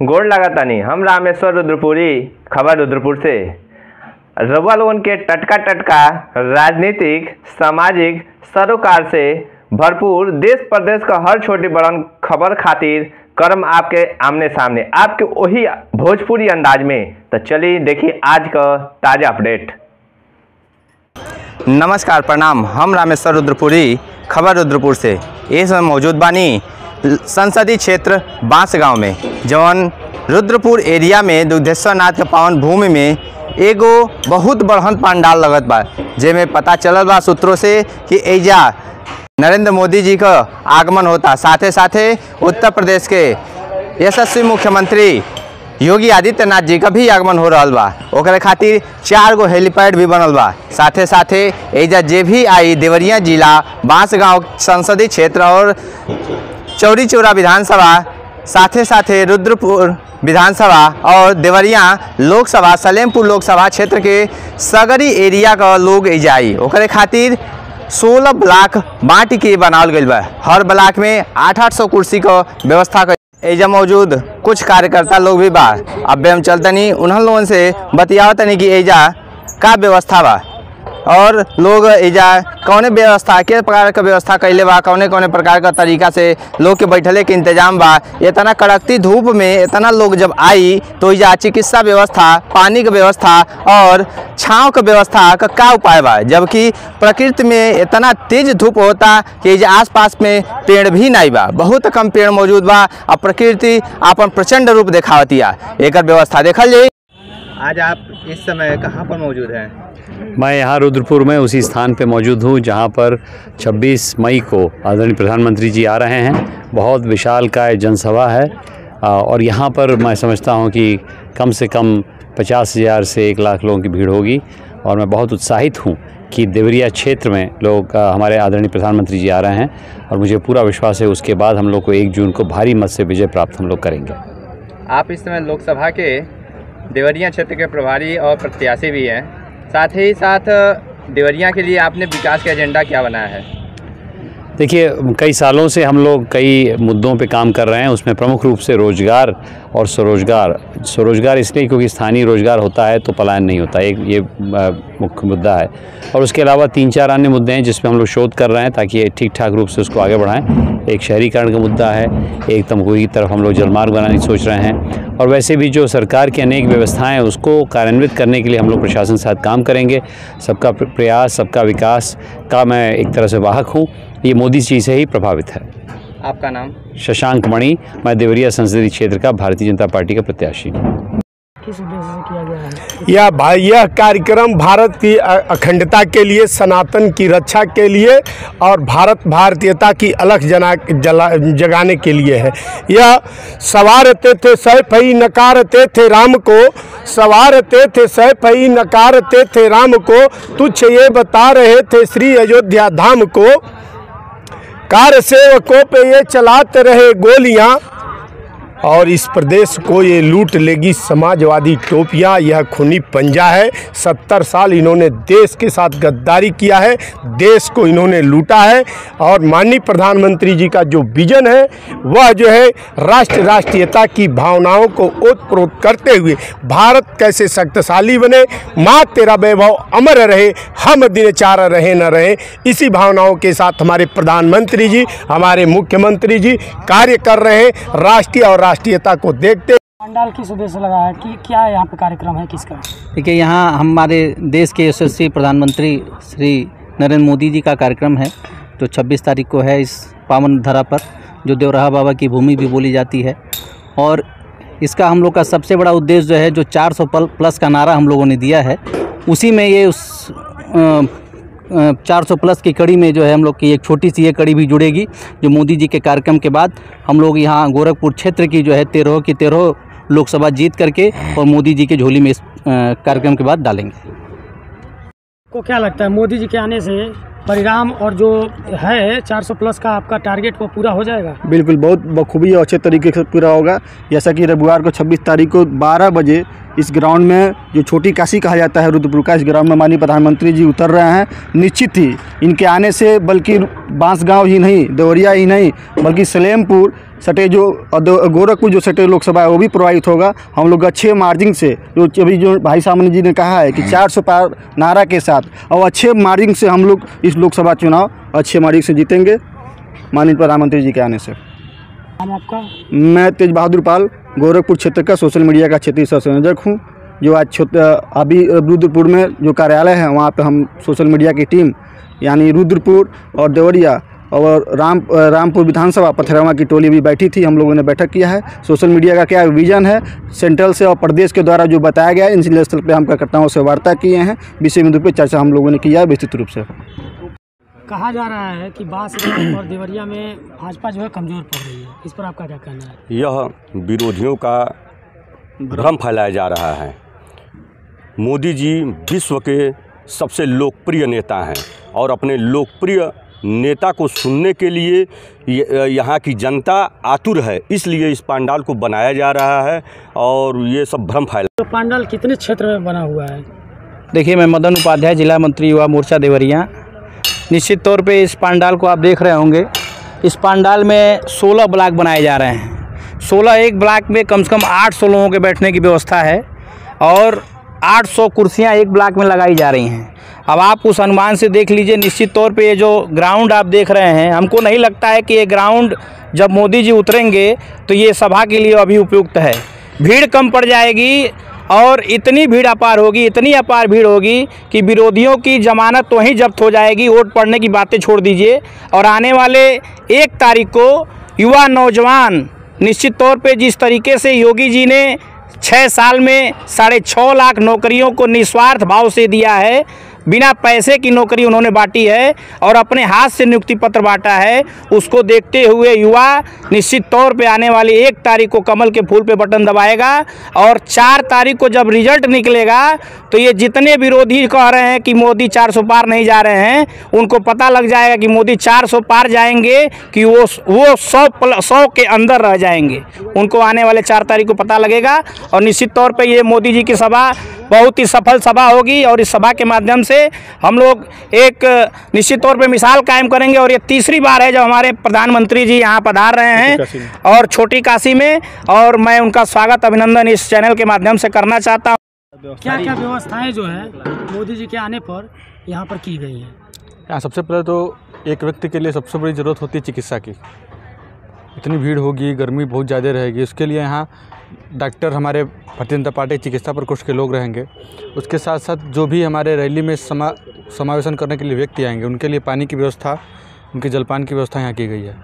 गोड़ लगातानी हम रामेश्वर रुद्रपुरी, खबर रुद्रपुर से। रउआ लोगन के टटका टटका राजनीतिक, सामाजिक, सरोकार से भरपूर देश प्रदेश का हर छोटी बड़न खबर खातिर करम आपके आमने सामने, आपके वही भोजपुरी अंदाज में। तो चलिए देखिए आज का ताज़ा अपडेट। नमस्कार, प्रणाम। हम रामेश्वर रुद्रपुरी, खबर रुद्रपुर से। इस समय मौजूद बानी संसदीय क्षेत्र बांसगांव में, जौन रुद्रपुर एरिया में दुग्धेश्वर नाथ के पावन भूमि में एगो बहुत बड़हन पंडाल लगत बा, जेमें पता चलल बा सूत्रों से कि एजा नरेंद्र मोदी जी का आगमन होता। साथे साथे उत्तर प्रदेश के यशस्वी मुख्यमंत्री योगी आदित्यनाथ जी का भी आगमन हो रहा बा। ओकरे खातिर 4 गो हेलीपैड भी बनल बा। साथे साथे एजा जे भी आई देवरिया जिला बांसगांव संसदीय क्षेत्र और चौरी चौरा विधानसभा, साथे साथे रुद्रपुर विधानसभा और देवरिया लोकसभा, सलेमपुर लोकसभा क्षेत्र के सगरी एरिया का लोग एजा आई। ओकरे खातिर 16 ब्लॉक बांट के बनावल गई बा। हर ब्लॉक में 800 कुर्सी का व्यवस्था कर। एजा मौजूद कुछ कार्यकर्ता लोग भी बा। अब हम चलतनी उन्हन लोगन से बतियावतनी कि एजा का व्यवस्था बा और लोग एजा कौने व्यवस्था, के प्रकार का व्यवस्था कैले बा, कौने कौने प्रकार का तरीका से लोग के बैठले के इंतजाम बा। इतना कड़कती धूप में इतना लोग जब आई तो एजा चिकित्सा व्यवस्था, पानी की व्यवस्था और छाँव का व्यवस्था का क्या उपाय बा, जबकि प्रकृति में इतना तेज धूप होता कि एजा आसपास में पेड़ भी नहीं बा, बहुत कम पेड़ मौजूद बा। अब प्रकृति अपन प्रचंड रूप दिखावतिया। एक व्यवस्था देखल जाए। आज आप इस समय कहाँ पर मौजूद हैं? मैं यहाँ रुद्रपुर में उसी स्थान पे मौजूद हूँ जहाँ पर 26 मई को आदरणीय प्रधानमंत्री जी आ रहे हैं। बहुत विशालकाय जनसभा है और यहाँ पर मैं समझता हूँ कि कम से कम 50,000 से 1 लाख लोगों की भीड़ होगी। और मैं बहुत उत्साहित हूँ कि देवरिया क्षेत्र में लोग हमारे आदरणीय प्रधानमंत्री जी आ रहे हैं और मुझे पूरा विश्वास है उसके बाद हम लोग को 1 जून को भारी मत से विजय प्राप्त हम लोग करेंगे। आप इस समय लोकसभा के देवरिया क्षेत्र के प्रभारी और प्रत्याशी भी हैं, साथ ही साथ देवरिया के लिए आपने विकास का एजेंडा क्या बनाया है? देखिए, कई सालों से हम लोग कई मुद्दों पे काम कर रहे हैं। उसमें प्रमुख रूप से रोजगार और स्वरोजगार इसलिए क्योंकि स्थानीय रोजगार होता है तो पलायन नहीं होता, एक ये मुख्य मुद्दा है। और उसके अलावा 3-4 अन्य मुद्दे हैं जिसमें हम लोग शोध कर रहे हैं ताकि ठीक ठाक रूप से उसको आगे बढ़ाएं। एक शहरीकरण का मुद्दा है, एक तमकुही की तरफ हम लोग जलमार्ग बनाने की सोच रहे हैं, और वैसे भी जो सरकार की अनेक व्यवस्थाएं हैं उसको कार्यान्वित करने के लिए हम लोग प्रशासन के साथ काम करेंगे। सबका प्रयास, सबका विकास का मैं एक तरह से वाहक हूँ। ये मोदी जी से ही प्रभावित है। आपका नाम? शशांक मणि। मैं देवरिया संसदीय क्षेत्र का भारतीय जनता पार्टी का प्रत्याशी हूँ। किस उद्देश्य से किया गया है? यह कार्यक्रम भारत की अखंडता के लिए, सनातन की रक्षा के लिए और भारतीयता की अलख जगाने के लिए है। यह सवारते थे सैफ-ई नकारते थे राम को, सवारते थे सैफ-ई नकारते थे राम को, तुच्छ ये बता रहे थे श्री अयोध्या धाम को, कार सेवकों पे ये चलाते रहे गोलियां और इस प्रदेश को ये लूट लेगी समाजवादी टोपियां। यह खूनी पंजा है। 70 साल इन्होंने देश के साथ गद्दारी किया है, देश को इन्होंने लूटा है। और माननीय प्रधानमंत्री जी का जो विजन है वह जो है राष्ट्रीयता की भावनाओं को ओतप्रोत करते हुए भारत कैसे शक्तिशाली बने, माँ तेरा वैभव अमर रहे, हम दिनचारा रहे न रहे, इसी भावनाओं के साथ हमारे प्रधानमंत्री जी, हमारे मुख्यमंत्री जी कार्य कर रहे हैं। राष्ट्रीय और राष्ट्रीयता को देखते। पंडाल किस उद्देश्य से लगा है कि क्या यहाँ पे कार्यक्रम है, किसका? देखिए, यहाँ हमारे देश के यशस्वी प्रधानमंत्री श्री नरेंद्र मोदी जी का कार्यक्रम है जो 26 तारीख को है, इस पावन धरा पर जो देवराहा बाबा की भूमि भी बोली जाती है। और इसका हम लोग का सबसे बड़ा उद्देश्य जो है, जो 400 प्लस का नारा हम लोगों ने दिया है, उसी में ये उस 400 प्लस की कड़ी में जो है हम लोग की एक छोटी सी ये कड़ी भी जुड़ेगी, जो मोदी जी के कार्यक्रम के बाद हम लोग यहाँ गोरखपुर क्षेत्र की जो है 13 की 13 लोकसभा जीत करके और मोदी जी के झोली में इस कार्यक्रम के बाद डालेंगे। को क्या लगता है मोदी जी के आने से परिणाम और जो है 400 प्लस का आपका टारगेट वो पूरा हो जाएगा? बिल्कुल, बहुत बखूबी और अच्छे तरीके से पूरा होगा। जैसा कि रविवार को 26 तारीख को 12 बजे इस ग्राउंड में जो छोटी काशी कहा जाता है रुद्रपुर का, इस ग्राउंड में माननीय प्रधानमंत्री जी उतर रहे हैं। निश्चित ही इनके आने से बल्कि बांसगांव ही नहीं, देवरिया ही नहीं, बल्कि सलेमपुर सटे जो गोरखपुर जो सटे लोकसभा है वो भी प्रभावित होगा। हम लोग अच्छे मार्जिन से, जो अभी जो भाई सामने जी ने कहा है कि 400 पार नारा के साथ, और अच्छे मार्जिन से हम लोग इस लोकसभा चुनाव अच्छे मार्जिन से जीतेंगे माननीय प्रधानमंत्री जी के आने से। नाम आपका? मैं तेज बहादुर पाल, गोरखपुर क्षेत्र का सोशल मीडिया का क्षेत्रीय सह संयोजक हूँ। जो आज अभी रुद्रपुर में जो कार्यालय है वहाँ पे हम सोशल मीडिया की टीम यानी रुद्रपुर और देवरिया और रामपुर विधानसभा पथरवा की टोली भी बैठी थी। हम लोगों ने बैठक किया है। सोशल मीडिया का क्या विजन है, सेंट्रल से और प्रदेश के द्वारा जो बताया गया है, इन स्थल पर हम कार्यकर्ताओं से वार्ता किए हैं। विषय बिंदु पर चर्चा हम लोगों ने किया है विस्तृत रूप से। कहा जा रहा है कि बांसगांव और देवरिया में भाजपा जो है कमज़ोर पड़ रही है, इस पर आपका क्या कहना है? यह विरोधियों का भ्रम फैलाया जा रहा है। मोदी जी विश्व के सबसे लोकप्रिय नेता हैं और अपने लोकप्रिय नेता को सुनने के लिए यहाँ की जनता आतुर है, इसलिए इस पंडाल को बनाया जा रहा है और ये सब भ्रम फैला। तो पंडाल कितने क्षेत्र में बना हुआ है? देखिए, मैं मदन उपाध्याय, जिला मंत्री युवा मोर्चा देवरिया। निश्चित तौर पे इस पंडाल को आप देख रहे होंगे। इस पंडाल में 16 ब्लॉक बनाए जा रहे हैं। 16 एक ब्लॉक में कम से कम 800 लोगों के बैठने की व्यवस्था है और 800 कुर्सियां एक ब्लॉक में लगाई जा रही हैं। अब आप उस अनुमान से देख लीजिए। निश्चित तौर पे ये जो ग्राउंड आप देख रहे हैं, हमको नहीं लगता है कि ये ग्राउंड जब मोदी जी उतरेंगे तो ये सभा के लिए अभी उपयुक्त है। भीड़ कम पड़ जाएगी और इतनी भीड़ अपार होगी, इतनी अपार भीड़ होगी कि विरोधियों की जमानत तो वहीं जब्त हो जाएगी। वोट पड़ने की बातें छोड़ दीजिए। और आने वाले 1 तारीख को युवा नौजवान निश्चित तौर पे जिस तरीके से योगी जी ने 6 साल में 6.5 लाख नौकरियों को निस्वार्थ भाव से दिया है, बिना पैसे की नौकरी उन्होंने बांटी है और अपने हाथ से नियुक्ति पत्र बांटा है, उसको देखते हुए युवा निश्चित तौर पे आने वाली 1 तारीख को कमल के फूल पे बटन दबाएगा और 4 तारीख को जब रिजल्ट निकलेगा तो ये जितने विरोधी कह रहे हैं कि मोदी 400 पार नहीं जा रहे हैं, उनको पता लग जाएगा कि मोदी 400 पार जाएंगे कि वो 100 के अंदर रह जाएंगे। उनको आने वाले 4 तारीख को पता लगेगा और निश्चित तौर पर ये मोदी जी की सभा बहुत ही सफल सभा होगी और इस सभा के माध्यम से हम लोग एक निश्चित तौर पे मिसाल कायम करेंगे। और ये तीसरी बार है जब हमारे प्रधानमंत्री जी यहाँ पधार रहे हैं और छोटी काशी में, और मैं उनका स्वागत अभिनंदन इस चैनल के माध्यम से करना चाहता हूँ। क्या क्या व्यवस्थाएं जो है मोदी जी के आने पर यहाँ पर की गई हैं? यहाँ सबसे पहले तो एक व्यक्ति के लिए सबसे बड़ी ज़रूरत होती है चिकित्सा की। इतनी भीड़ होगी, गर्मी बहुत ज़्यादा रहेगी, उसके लिए यहाँ डॉक्टर हमारे भारतीय जनता पार्टी चिकित्सा प्रकोष्ठ के लोग रहेंगे। उसके साथ साथ जो भी हमारे रैली में समावेशन करने के लिए व्यक्ति आएंगे, उनके लिए पानी की व्यवस्था, उनके जलपान की व्यवस्था यहाँ की गई है।